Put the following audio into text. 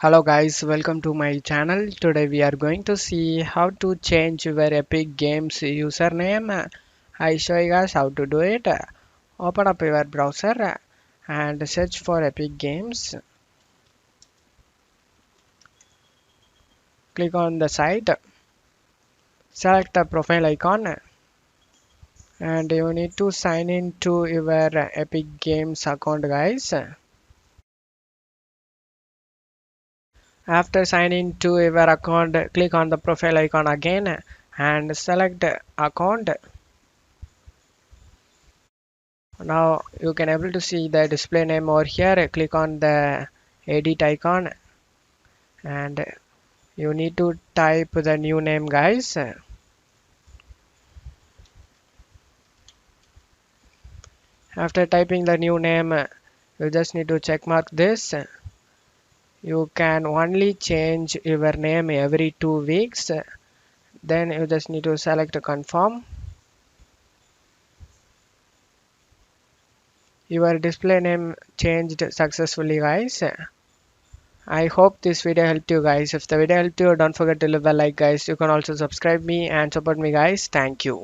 Hello guys, welcome to my channel. Today we are going to see how to change your Epic Games username. I show you guys how to do it. Open up your browser and search for Epic Games. Click on the site. Select the profile icon and you need to sign in to your Epic Games account guys. After signing to your account, click on the profile icon again and select account. Now you can able to see the display name over here. Click on the edit icon and you need to type the new name guys. After typing the new name, you just need to check mark this. You can only change your name every 2 weeks. Then you just need to select confirm. Your display name changed successfully guys. I hope this video helped you guys. If the video helped you, don't forget to leave a like guys. You can also subscribe me and support me guys. Thank you.